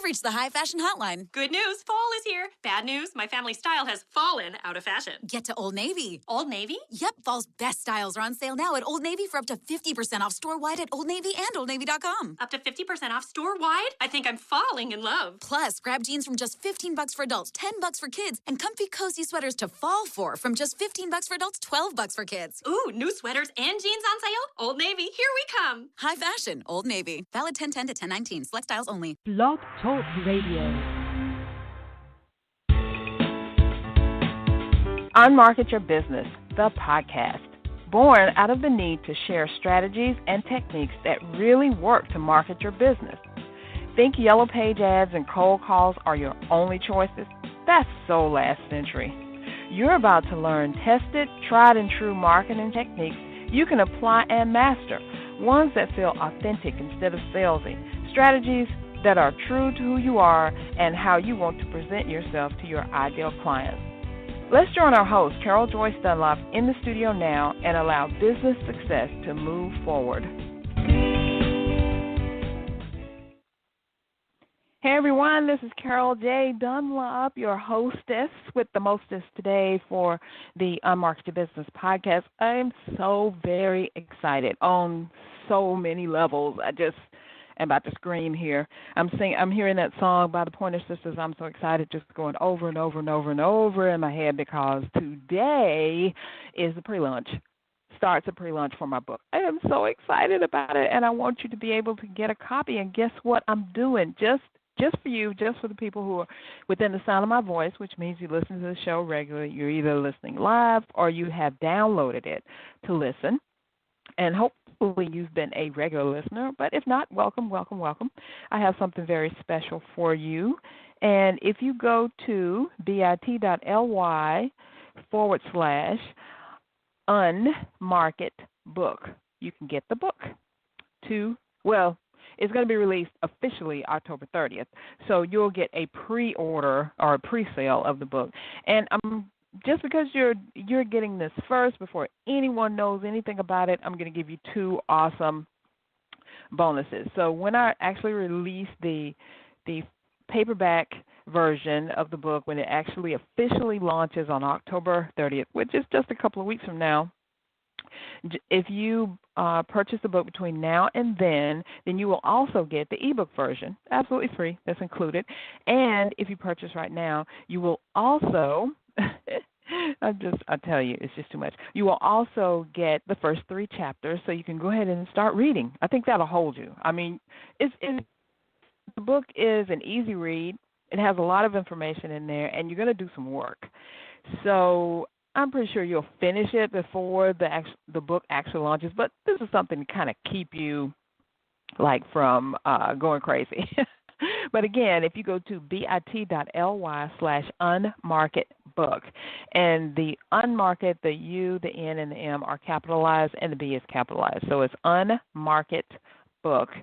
reached the High Fashion Hotline. Good news, fall is here. Bad news, my family style has fallen out of fashion. Get to Old Navy. Old Navy? Yep, fall's best styles are on sale now at Old Navy for up to 50% off store-wide at Old Navy and OldNavy.com. Up to 50% off store-wide? I think I'm falling in love. Plus, grab jeans from just $15 for adults, $10 for kids, and comfy, cozy sweaters to fall for from just $15 for adults, $12 for kids. Ooh, new sweaters and jeans on sale? Old Navy, here we come. High fashion, Old Navy. Valid 10/10 to 10/19. Select styles only. Blog Talk Radio. Unmarket Your Business, the podcast. Born out of the need to share strategies and techniques that really work to market your business. Think yellow page ads and cold calls are your only choices? That's so last century. You're about to learn tested, tried and true marketing techniques you can apply and master. Ones that feel authentic instead of salesy. Strategies that are true to who you are and how you want to present yourself to your ideal clients. Let's join our host, Carol Joyce Dunlop, in the studio now and allow business success to move forward. Hey everyone, this is Carol J. Dunlop, your hostess with the mostest today for the Unmarket Your Business podcast. I'm so very excited on so many levels. I just am about to scream here. I'm hearing that song by the Pointer Sisters. I'm so excited, just going over and over and over and over in my head because today is the pre-launch. Starts a pre-launch for my book. I am so excited about it, and I want you to be able to get a copy. And guess what I'm doing? Just for you, just for the people who are within the sound of my voice, which means you listen to the show regularly. You're either listening live or you have downloaded it to listen. And hopefully you've been a regular listener. But if not, welcome, welcome, welcome. I have something very special for you. And if you go to bit.ly/unmarket book, you can get the book it's going to be released officially October 30th. So you'll get a pre-order or a pre-sale of the book. And just because you're getting this first before anyone knows anything about it, I'm going to give you two awesome bonuses. So when I actually release the paperback version of the book, when it actually officially launches on October 30th, which is just a couple of weeks from now, if you purchase the book between now and then you will also get the ebook version, absolutely free. That's included. And if you purchase right now, you will also, I tell you, it's just too much. You will also get the first 3 chapters, so you can go ahead and start reading. I think that'll hold you. I mean, the book is an easy read. It has a lot of information in there, and you're going to do some work. So I'm pretty sure you'll finish it before the book actually launches, but this is something to kind of keep you from going crazy. But again, if you go to bit.ly/unmarket book, and the unmarket, the U, the N, and the M are capitalized, and the B is capitalized. So it's unmarket book,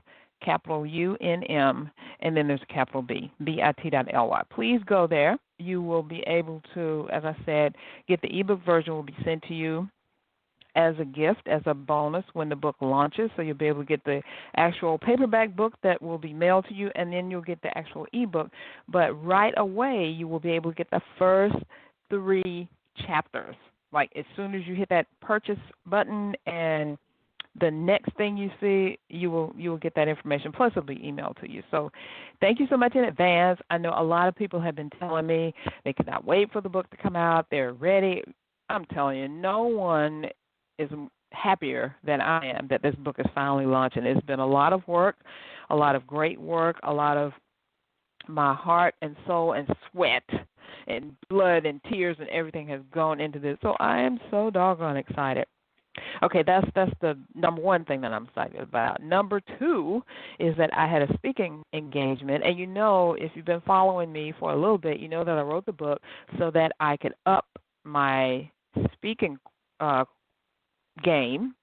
capital UNM, and then there's a capital B, bit.ly. Please go there. You will be able to, as I said, get the ebook version will be sent to you as a gift, as a bonus when the book launches. So you'll be able to get the actual paperback book that will be mailed to you, and then you'll get the actual ebook. But right away, you will be able to get the first 3 chapters. Like as soon as you hit that purchase button and the next thing you see, you will get that information. Plus, it'll be emailed to you. So thank you so much in advance. I know a lot of people have been telling me they cannot wait for the book to come out. They're ready. I'm telling you, no one is happier than I am that this book is finally launching. It's been a lot of work, a lot of great work, a lot of my heart and soul and sweat and blood and tears and everything has gone into this. So I am so doggone excited. Okay, that's the number one thing that I'm excited about. Number 2 is that I had a speaking engagement, and you know, if you've been following me for a little bit, you know that I wrote the book so that I could up my speaking game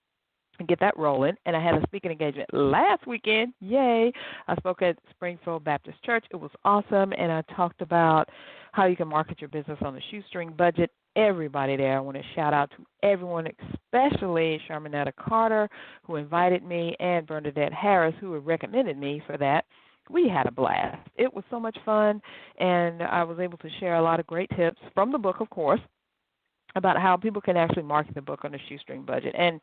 and get that rolling. And I had a speaking engagement last weekend. Yay! I spoke at Springfield Baptist Church. It was awesome, and I talked about how you can market your business on a shoestring budget. Everybody there. I want to shout out to everyone, especially Sharmanetta Carter, who invited me, and Bernadette Harris, who recommended me for that. we had a blast. It was so much fun, and I was able to share a lot of great tips from the book, of course, about how people can actually market the book on a shoestring budget. And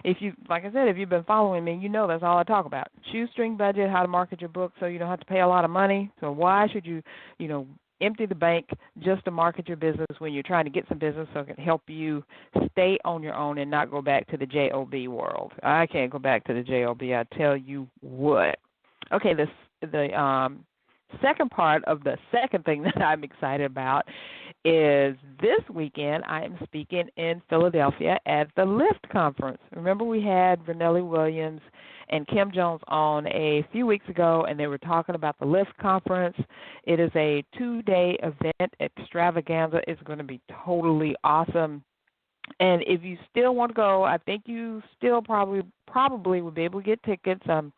if you, like I said, if you've been following me, you know that's all I talk about. Shoestring budget, how to market your book so you don't have to pay a lot of money. So why should you, empty the bank just to market your business when you're trying to get some business so it can help you stay on your own and not go back to the JOB world? I can't go back to the JOB, I tell you what. Okay, the second part of the second thing that I'm excited about is this weekend I am speaking in Philadelphia at the Lift Conference. Remember we had Vernelli Williams and Kim Jones on a few weeks ago, and they were talking about the Lift Conference. It is a 2-day event extravaganza. It's going to be totally awesome. And if you still want to go, I think you still probably will be able to get tickets. I'm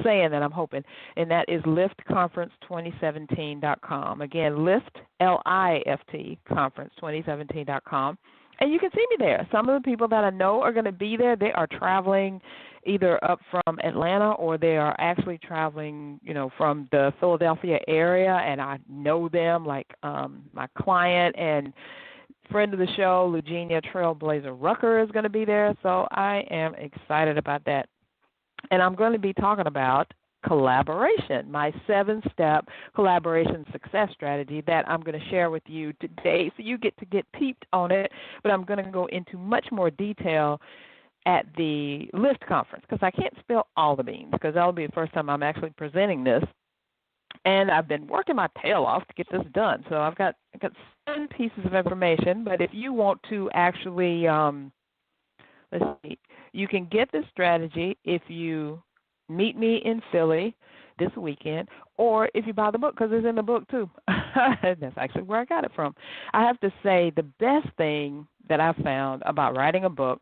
saying that, I'm hoping. And that is liftconference2017.com. Again, Lift, L-I-F-T, conference2017.com. And you can see me there. Some of the people that I know are going to be there, they are traveling either up from Atlanta or they are actually traveling, from the Philadelphia area, and I know them, like my client and friend of the show, Eugenia Trailblazer Rucker, is going to be there. So I am excited about that. And I'm going to be talking about collaboration, my 7-step collaboration success strategy that I'm going to share with you today. So you get to get peeped on it, but I'm going to go into much more detail at the Lift Conference because I can't spill all the beans because that'll be the first time I'm actually presenting this. And I've been working my tail off to get this done. So I've got 7 pieces of information, but if you want to actually let's see, you can get this strategy if you meet me in Philly this weekend, or if you buy the book, because it's in the book too. That's actually where I got it from. I have to say the best thing that I found about writing a book,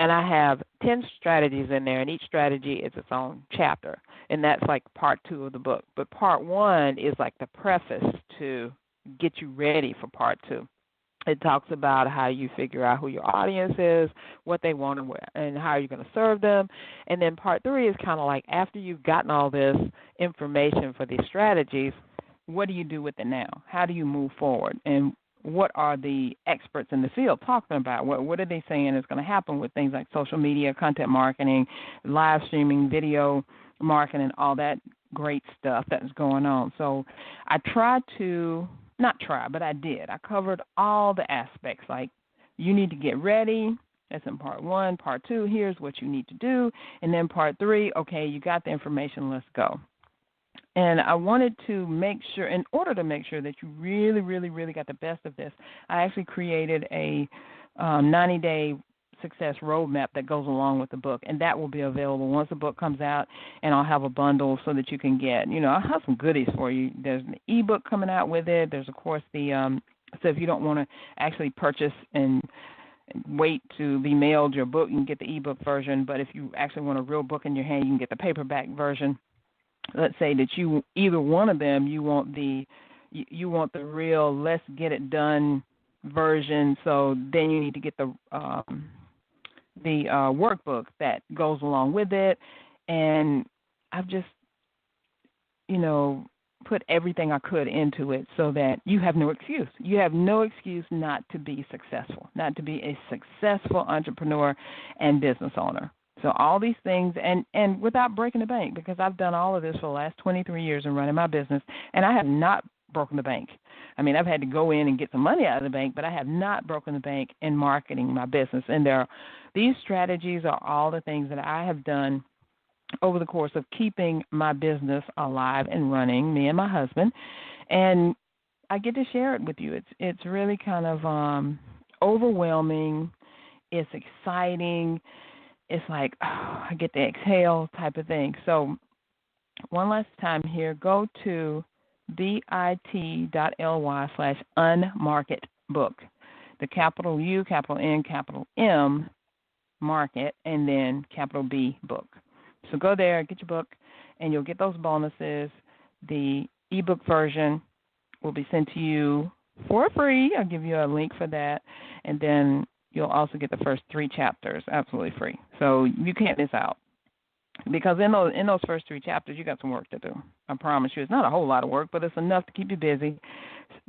and I have 10 strategies in there, and each strategy is its own chapter, and that's like part 2 of the book. But part 1 is like the preface to get you ready for part 2. It talks about how you figure out who your audience is, what they want, and how you're going to serve them. And then part 3 is kind of like after you've gotten all this information for these strategies, what do you do with it now? How do you move forward? And what are the experts in the field talking about? What are they saying is going to happen with things like social media, content marketing, live streaming, video marketing, all that great stuff that's going on. So I tried to – not try, but I did. I covered all the aspects, like you need to get ready. That's in part 1. Part 2, here's what you need to do. And then part 3, okay, you got the information, let's go. And I wanted to make sure, in order to make sure that you really, really, really got the best of this, I actually created a 90-day success roadmap that goes along with the book, and that will be available once the book comes out, and I'll have a bundle so that you can get, I'll have some goodies for you. There's an ebook coming out with it. There's, of course, so if you don't want to actually purchase and wait to be mailed your book, you can get the ebook version, but if you actually want a real book in your hand, you can get the paperback version. Let's say that you, either one of them, you want the real let's get it done version, so then you need to get the workbook that goes along with it. And I've just, put everything I could into it so that you have no excuse. You have no excuse not to be successful, not to be a successful entrepreneur and business owner. So all these things, and without breaking the bank, because I've done all of this for the last 23 years in running my business, and I have not broken the bank. I mean, I've had to go in and get some money out of the bank, but I have not broken the bank in marketing my business. And these strategies are all the things that I have done over the course of keeping my business alive and running, me and my husband. And I get to share it with you. It's really kind of overwhelming. It's exciting. It's like, I get to exhale type of thing. So one last time here, go to bit.ly/unmarketbook. The capital U, capital N, capital M, market, and then capital B, book. So go there, get your book, and you'll get those bonuses. The ebook version will be sent to you for free. I'll give you a link for that. And then you'll also get the first 3 chapters absolutely free. So you can't miss out. Because in those first 3 chapters, you got some work to do. I promise you. It's not a whole lot of work, but it's enough to keep you busy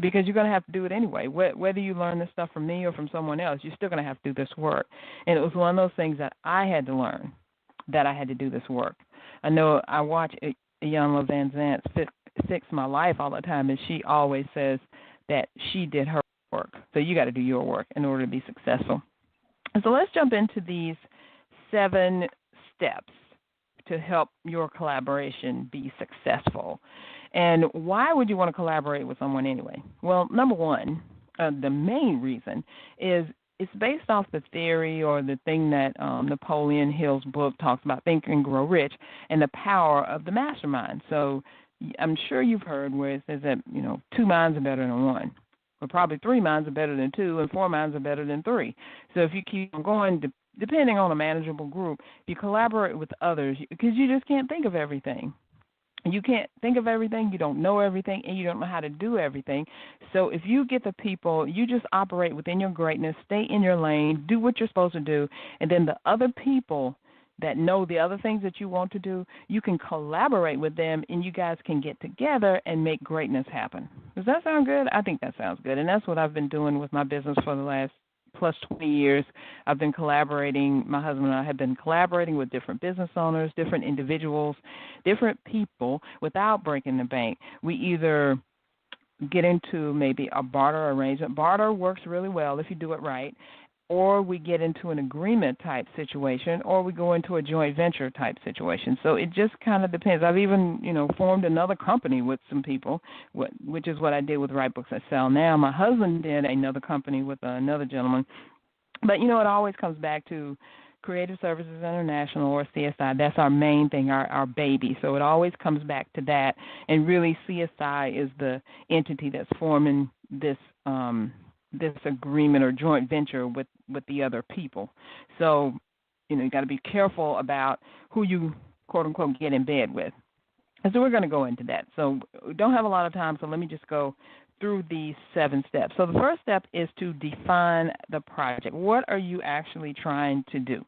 because you're going to have to do it anyway. Whether you learn this stuff from me or from someone else, you're still going to have to do this work. And it was one of those things that I had to learn, that I had to do this work. I know I watch Iyanla Van Zant fix my life all the time, and she always says that she did her work. So you got to do your work in order to be successful. And so let's jump into these 7 steps to help your collaboration be successful. And why would you want to collaborate with someone anyway? Well, number one, the main reason is it's based off the theory or the thing that Napoleon Hill's book talks about, Think and Grow Rich, and the power of the mastermind. So I'm sure you've heard where it says that, 2 minds are better than 1. Well, probably 3 minds are better than 2, and 4 minds are better than 3. So if you keep on going, depending on a manageable group, you collaborate with others because you just can't think of everything. You can't think of everything, you don't know everything, and you don't know how to do everything. So if you get the people, you just operate within your greatness, stay in your lane, do what you're supposed to do, and then the other people that know the other things that you want to do, you can collaborate with them, and you guys can get together and make greatness happen. Does that sound good? I think that sounds good, and that's what I've been doing with my business for the last plus 20 years. I've been collaborating, my husband and I have been collaborating with different business owners, different individuals, different people without breaking the bank. We either get into maybe a barter arrangement. Barter works really well if you do it right. Or we get into an agreement type situation, or we go into a joint venture type situation. So it just kind of depends. I've even, formed another company with some people, which is what I did with Write Books That Sell Now. My husband did another company with another gentleman. But, it always comes back to Creative Services International or CSI. That's our main thing, our baby. So it always comes back to that. And really CSI is the entity that's forming this agreement or joint venture with the other people. So, you got to be careful about who you, quote, unquote, get in bed with. And so we're going to go into that. So we don't have a lot of time, so let me just go through these 7 steps. So the first step is to define the project. What are you actually trying to do?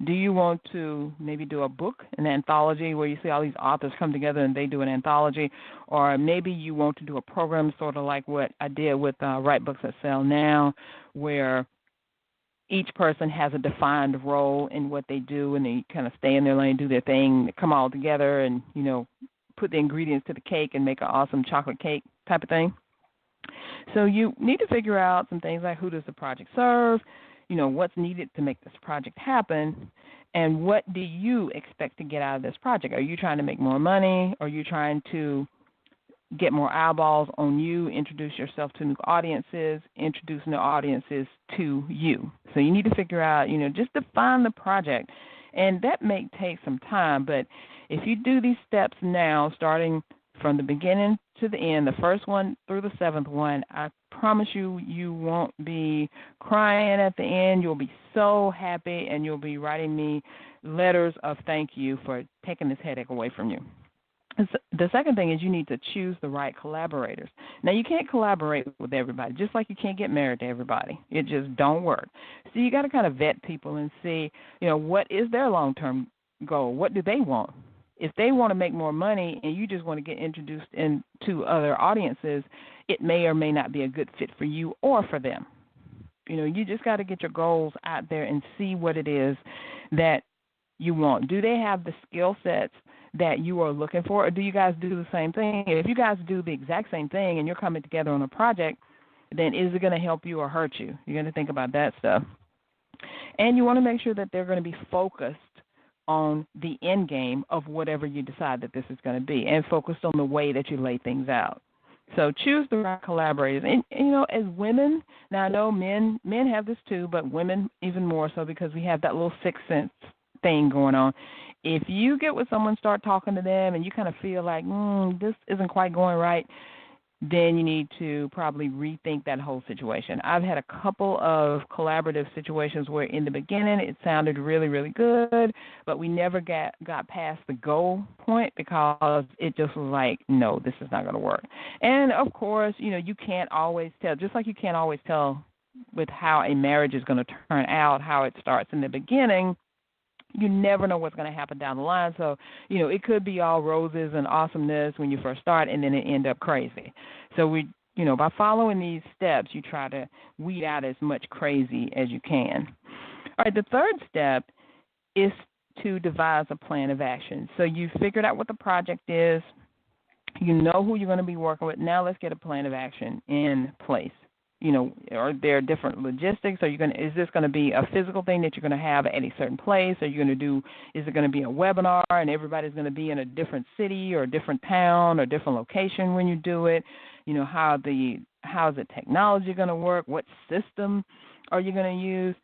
Do you want to maybe do a book, an anthology, where you see all these authors come together and they do an anthology? Or maybe you want to do a program sort of like what I did with Write Books That Sell Now, where each person has a defined role in what they do, and they kind of stay in their lane, do their thing, come all together and, put the ingredients to the cake and make an awesome chocolate cake type of thing. So you need to figure out some things like who does the project serve, what's needed to make this project happen, and what do you expect to get out of this project? Are you trying to make more money? Are you trying to get more eyeballs on you, introduce yourself to new audiences, introduce new audiences to you? So you need to figure out, just define the project. And that may take some time, but if you do these steps now, starting from the beginning to the end, the first one through the 7th one, I promise you, you won't be crying at the end. You'll be so happy, and you'll be writing me letters of thank you for taking this headache away from you. The second thing is you need to choose the right collaborators. Now, you can't collaborate with everybody, just like you can't get married to everybody. It just don't work. So you got to kind of vet people and see, what is their long-term goal? What do they want? If they want to make more money and you just want to get introduced into other audiences, it may or may not be a good fit for you or for them. You just got to get your goals out there and see what it is that you want. Do they have the skill sets that you are looking for, or do you guys do the same thing? If you guys do the exact same thing and you're coming together on a project, then is it going to help you or hurt you? You're going to think about that stuff. And you want to make sure that they're going to be focused on the end game of whatever you decide that this is going to be, and focused on the way that you lay things out. So choose the right collaborators. And as women, now I know men have this too, but women even more so, because we have that little sixth sense thing going on. If you get with someone, start talking to them, and you kind of feel like, this isn't quite going right, then you need to probably rethink that whole situation. I've had a couple of collaborative situations where in the beginning it sounded really, really good, but we never got past the goal point because it just was like, no, this is not going to work. And, of course, you can't always tell, just like you can't always tell with how a marriage is going to turn out, how it starts in the beginning. You never know what's going to happen down the line. So, it could be all roses and awesomeness when you first start, and then it end up crazy. So by following these steps, you try to weed out as much crazy as you can. All right, the third step is to devise a plan of action. So you figured out what the project is. You know who you're going to be working with. Now let's get a plan of action in place. Are there different logistics? Is this going to be a physical thing that you're going to have at a certain place? Is it going to be a webinar and everybody's going to be in a different city or a different town or different location when you do it? How's the technology going to work? What system are you going to use?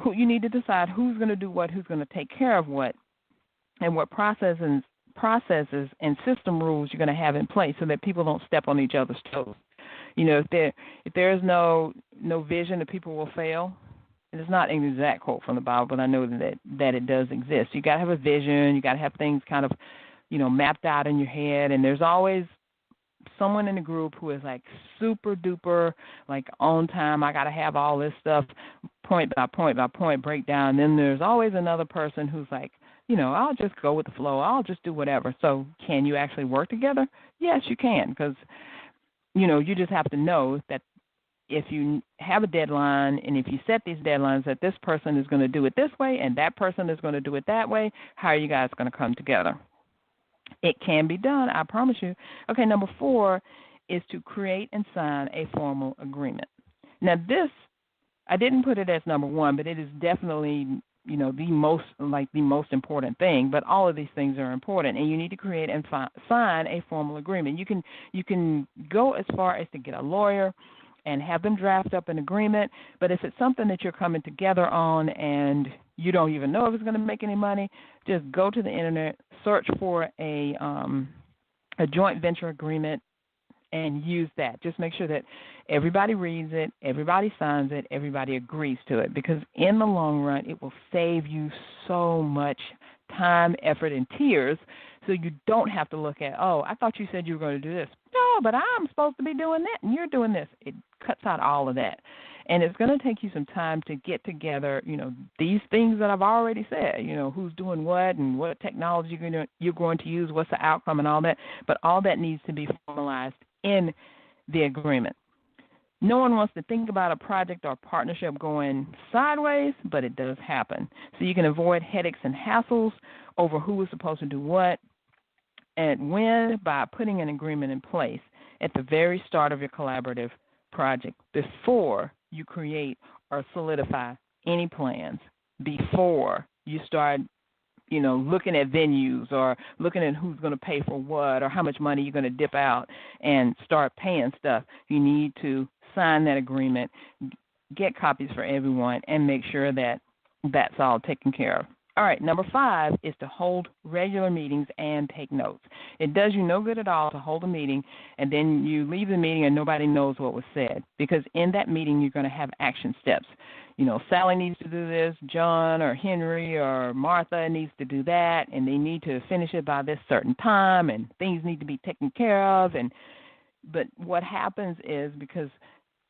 You need to decide who's going to do what, who's going to take care of what, and what processes and system rules you're going to have in place so that people don't step on each other's toes. If there's no vision, the people will fail. And it's not an exact quote from the Bible, but I know that it does exist. You got to have a vision. You got to have things kind of, mapped out in your head. And there's always someone in the group who is like super duper, like on time. I got to have all this stuff point by point by point breakdown. And then there's always another person who's like, I'll just go with the flow. I'll just do whatever. So can you actually work together? Yes, you can, because you just have to know that if you have a deadline and if you set these deadlines that this person is going to do it this way and that person is going to do it that way, how are you guys going to come together? It can be done, I promise you. Okay, number 4 is to create and sign a formal agreement. Now this, I didn't put it as number 1, but it is definitely the most important thing, but all of these things are important, and you need to create and sign a formal agreement. You can go as far as to get a lawyer and have them draft up an agreement, but if it's something that you're coming together on and you don't even know if it's going to make any money, just go to the internet, search for a joint venture agreement, and use that. Just make sure that everybody reads it, everybody signs it, everybody agrees to it, because in the long run, it will save you so much time, effort, and tears, so you don't have to look at, I thought you said you were going to do this. No, but I'm supposed to be doing that, and you're doing this. It cuts out all of that. And it's going to take you some time to get together, these things that I've already said, who's doing what and what technology you're going to use, what's the outcome and all that. But all that needs to be formalized in the agreement. No one wants to think about a project or partnership going sideways, but it does happen. So you can avoid headaches and hassles over who is supposed to do what and when by putting an agreement in place at the very start of your collaborative project before you create or solidify any plans, before you start looking at venues or looking at who's going to pay for what or how much money you're going to dip out and start paying stuff. You need to sign that agreement, get copies for everyone, and make sure that that's all taken care of. All right, number 5 is to hold regular meetings and take notes. It does you no good at all to hold a meeting and then you leave the meeting and nobody knows what was said, because in that meeting you're going to have action steps. Sally needs to do this, John or Henry or Martha needs to do that, and they need to finish it by this certain time, and things need to be taken care of. But what happens is, because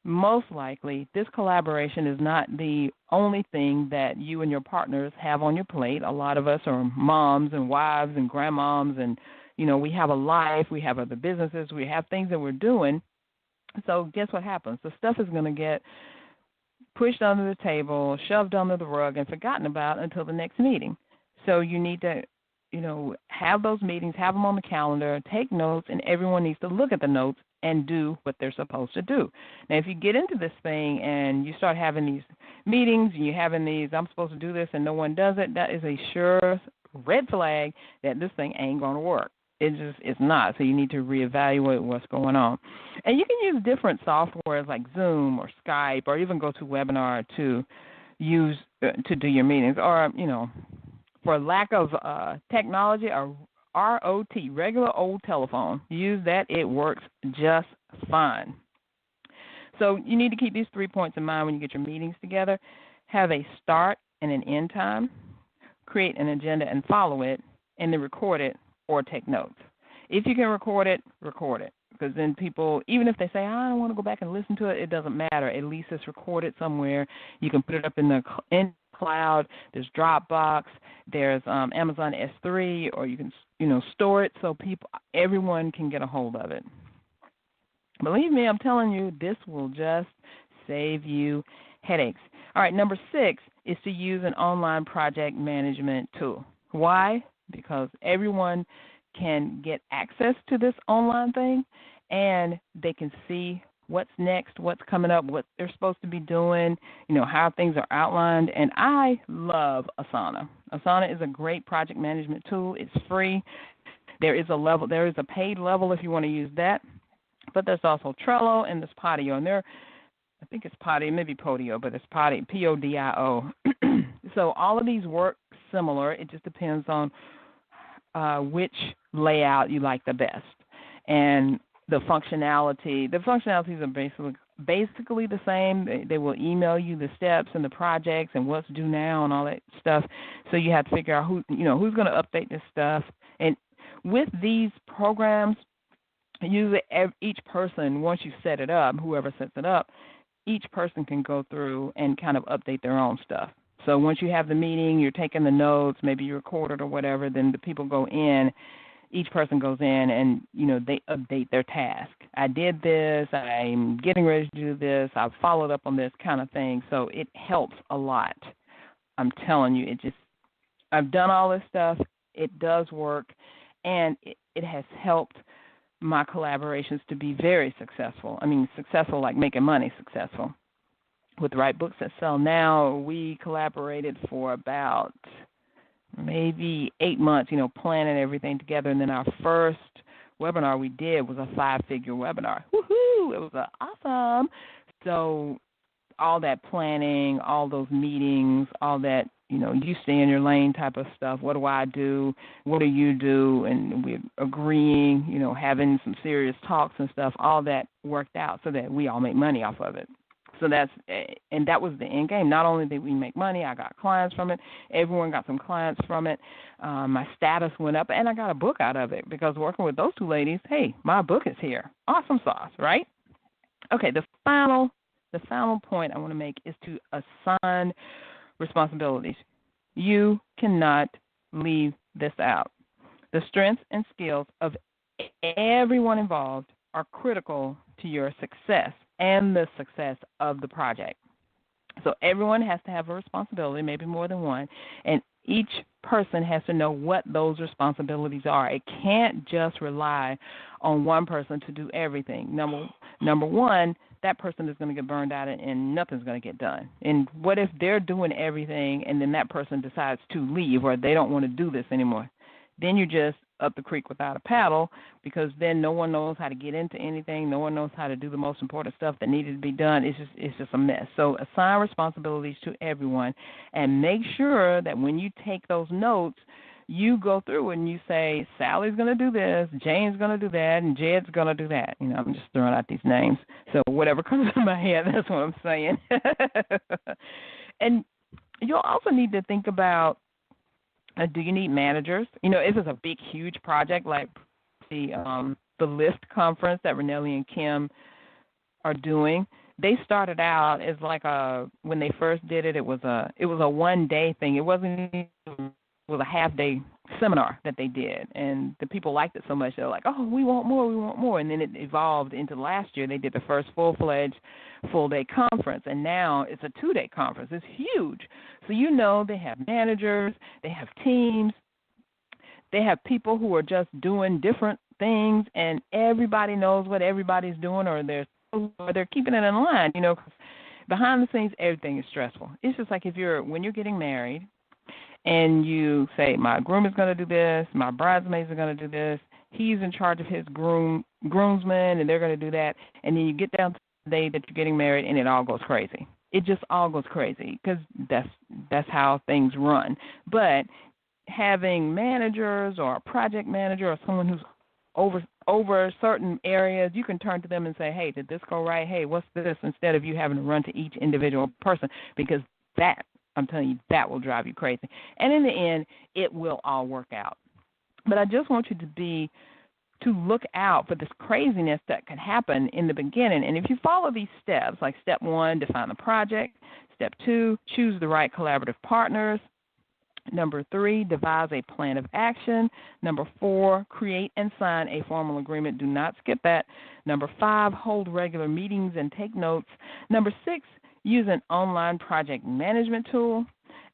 most likely this collaboration is not the only thing that you and your partners have on your plate. A lot of us are moms and wives and grandmoms, and, we have a life, we have other businesses, we have things that we're doing. So guess what happens? The stuff is going to get pushed under the table, shoved under the rug, and forgotten about until the next meeting. So you need to, have those meetings, have them on the calendar, take notes, and everyone needs to look at the notes and do what they're supposed to do. Now, if you get into this thing and you start having these meetings and you're having these, I'm supposed to do this, and no one does it, that is a sure red flag that this thing ain't going to work. It's not. So you need to reevaluate what's going on. And you can use different softwares like Zoom or Skype or even go to Webinar to use to do your meetings. Or, for lack of technology, or ROT, regular old telephone. Use that. It works just fine. So you need to keep these 3 points in mind when you get your meetings together. Have a start and an end time. Create an agenda and follow it, and then record it or take notes. If you can record it, because then people, even if they say, I don't want to go back and listen to it, it doesn't matter. At least it's recorded somewhere. You can put it up in the cloud, there's Dropbox, there's Amazon S3, or you can, store it so everyone can get a hold of it. Believe me, I'm telling you, this will just save you headaches. All right, number 6 is to use an online project management tool. Why? Because everyone can get access to this online thing, and they can see what's next, what's coming up, what they're supposed to be doing, how things are outlined. And I love Asana. Asana is a great project management tool. It's free. There is a paid level if you want to use that. But there's also Trello and there's Podio. And I think it's Podio, maybe Podio, but it's Podio, Podio. So all of these work similar. It just depends on which layout you like the best. And the functionalities are basically the same. They will email you the steps and the projects and what's due now and all that stuff. So you have to figure out who's going to update this stuff. And with these programs, usually each person, once you set it up, whoever sets it up, each person can go through and kind of update their own stuff. So once you have the meeting, you're taking the notes, maybe you record it or whatever, then the people go in, each person goes in and, they update their task. I did this, I'm getting ready to do this, I've followed up on this kind of thing. So it helps a lot. I'm telling you, I've done all this stuff. It does work, and it has helped my collaborations to be very successful. I mean, successful like making money successful. With Write Books That Sell Now, we collaborated for about maybe 8 months, planning everything together. And then our first webinar we did was a 5-figure webinar. Woohoo! It was awesome. So all that planning, all those meetings, all that, you stay in your lane type of stuff. What do I do? What do you do? And we're agreeing, having some serious talks and stuff. All that worked out so that we all make money off of it. So that was the end game. Not only did we make money, I got clients from it. Everyone got some clients from it. My status went up, and I got a book out of it because working with those two ladies, hey, my book is here. Awesome sauce, right? Okay, the final point I want to make is to assign responsibilities. You cannot leave this out. The strengths and skills of everyone involved are critical to your success and the success of the project. So everyone has to have a responsibility, maybe more than one, and each person has to know what those responsibilities are. It can't just rely on one person to do everything. Number one, that person is going to get burned out and nothing's going to get done. And what if they're doing everything and then that person decides to leave or they don't want to do this anymore? Then you just up the creek without a paddle, because then no one knows how to get into anything. No one knows how to do the most important stuff that needed to be done. It's just a mess. So assign responsibilities to everyone and make sure that when you take those notes, you go through and you say, Sally's going to do this, Jane's going to do that, and Jed's going to do that. I'm just throwing out these names. So whatever comes to my head, that's what I'm saying. And you'll also need to think about, do you need managers? If it's a big, huge project like the LIST conference that Renelli and Kim are doing, they started out as like when they first did it, it was a 1-day thing. It was a half-day seminar that they did, and the people liked it so much they're like, oh, we want more, and then it evolved into last year. They did the first full-fledged full-day conference, and now it's a 2-day conference. It's huge. So they have managers, they have teams, they have people who are just doing different things, and everybody knows what everybody's doing, or they're keeping it in line. Cause behind the scenes, everything is stressful. It's just like when you're getting married, and you say, my groom is going to do this, my bridesmaids are going to do this, he's in charge of his groomsmen, and they're going to do that, and then you get down to the day that you're getting married, and it all goes crazy. It just all goes crazy because that's how things run. But having managers or a project manager or someone who's over certain areas, you can turn to them and say, hey, did this go right? Hey, what's this? Instead of you having to run to each individual person, because I'm telling you, that will drive you crazy. And in the end, it will all work out. But I just want you to look out for this craziness that can happen in the beginning. And if you follow these steps, like step 1, define the project, Step 2, choose the right collaborative partners. Number 3, devise a plan of action. Number 4, create and sign a formal agreement. Do not skip that. Number 5, hold regular meetings and take notes. Number 6, use an online project management tool.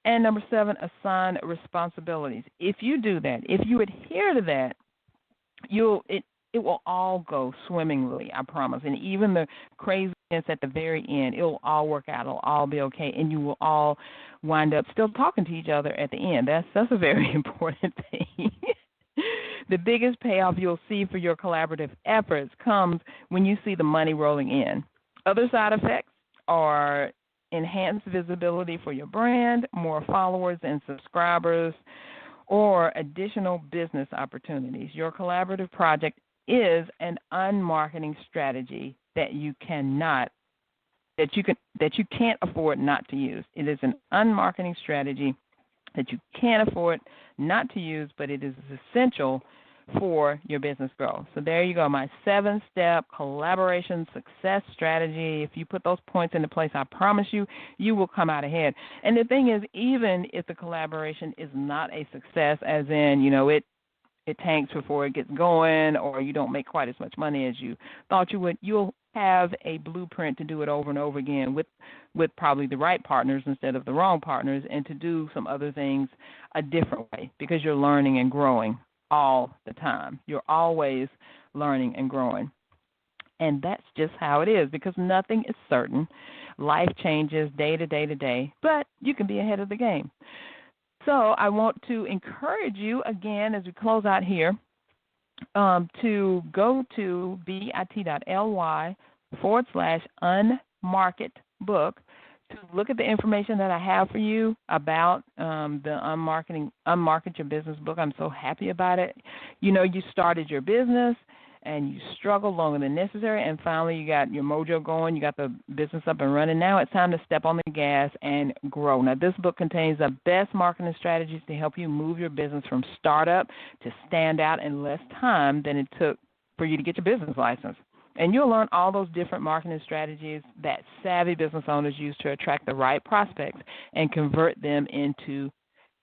And number 7, assign responsibilities. If you do that, if you adhere to that, it will all go swimmingly, I promise. And even the craziness at the very end, it will all work out. It'll all be okay, and you will all wind up still talking to each other at the end. That's a very important thing. The biggest payoff you'll see for your collaborative efforts comes when you see the money rolling in. Other side effects are enhanced visibility for your brand, more followers and subscribers, or additional business opportunities. Your collaborative project is an unmarketing strategy that you can't afford not to use. It is an unmarketing strategy that you can't afford not to use, but it is essential for your business growth. So there you go, my 7-step collaboration success strategy. If you put those points into place, I promise you, you will come out ahead. And the thing is, even if the collaboration is not a success, as in, it tanks before it gets going, or you don't make quite as much money as you thought you would, you'll have a blueprint to do it over and over again with probably the right partners instead of the wrong partners, and to do some other things a different way, because you're learning and growing all the time. You're always learning and growing. And that's just how it is, because nothing is certain. Life changes day to day to day, but you can be ahead of the game. So I want to encourage you, again, as we close out here, to go to bit.ly/unmarketbook to look at the information that I have for you about the Unmarket Your Business book. I'm so happy about it. You started your business and you struggled longer than necessary, and finally you got your mojo going, you got the business up and running. Now it's time to step on the gas and grow. Now, this book contains the best marketing strategies to help you move your business from startup to stand out in less time than it took for you to get your business license. And you'll learn all those different marketing strategies that savvy business owners use to attract the right prospects and convert them into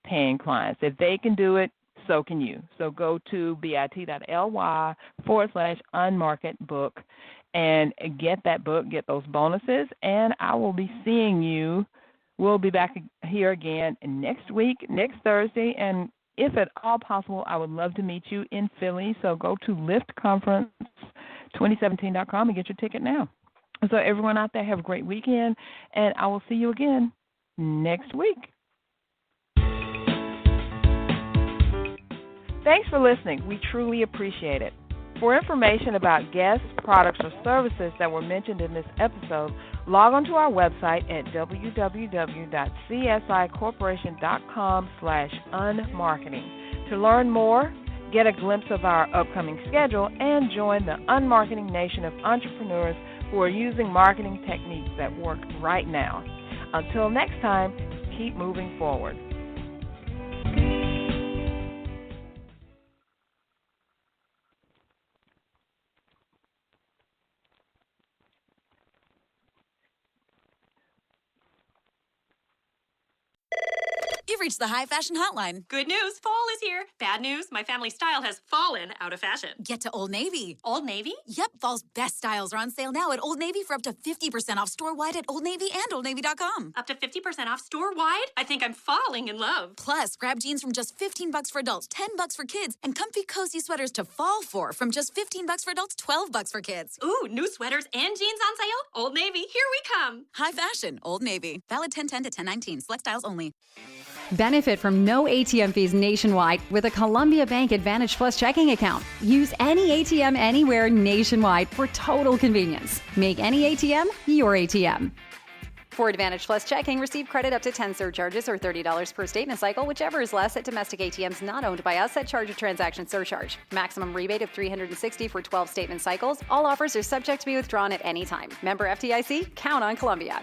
paying clients. If they can do it, so can you. So go to bit.ly/unmarketbook and get that book, get those bonuses, and I will be seeing you. We'll be back here again next week, next Thursday, and if at all possible, I would love to meet you in Philly. So go to liftconference2017.com and get your ticket now. So everyone out there, have a great weekend, and I will see you again next week. Thanks for listening. We truly appreciate it. For information about guests, products, or services that were mentioned in this episode, log on to our website at www.csicorporation.com/unmarketing. To learn more, get a glimpse of our upcoming schedule, and join the unmarketing nation of entrepreneurs who are using marketing techniques that work right now. Until next time, keep moving forward. You've reached the High Fashion Hotline. Good news, fall is here. Bad news, my family style has fallen out of fashion. Get to Old Navy. Old Navy? Yep, fall's best styles are on sale now at Old Navy for up to 50% off store-wide at Old Navy and OldNavy.com. Up to 50% off store-wide? I think I'm falling in love. Plus, grab jeans from just $15 for adults, $10 for kids, and comfy, cozy sweaters to fall for from just $15 for adults, $12 for kids. Ooh, new sweaters and jeans on sale? Old Navy, here we come. High fashion, Old Navy. Valid 10/10 to 10/19. Select styles only. Benefit from no ATM fees nationwide with a Columbia Bank Advantage Plus checking account. Use any ATM anywhere nationwide for total convenience. Make any ATM your ATM. For Advantage Plus checking, receive credit up to 10 surcharges or $30 per statement cycle, whichever is less at domestic ATMs not owned by us at charge of transaction surcharge. Maximum rebate of $360 for 12 statement cycles. All offers are subject to be withdrawn at any time. Member FDIC, count on Columbia.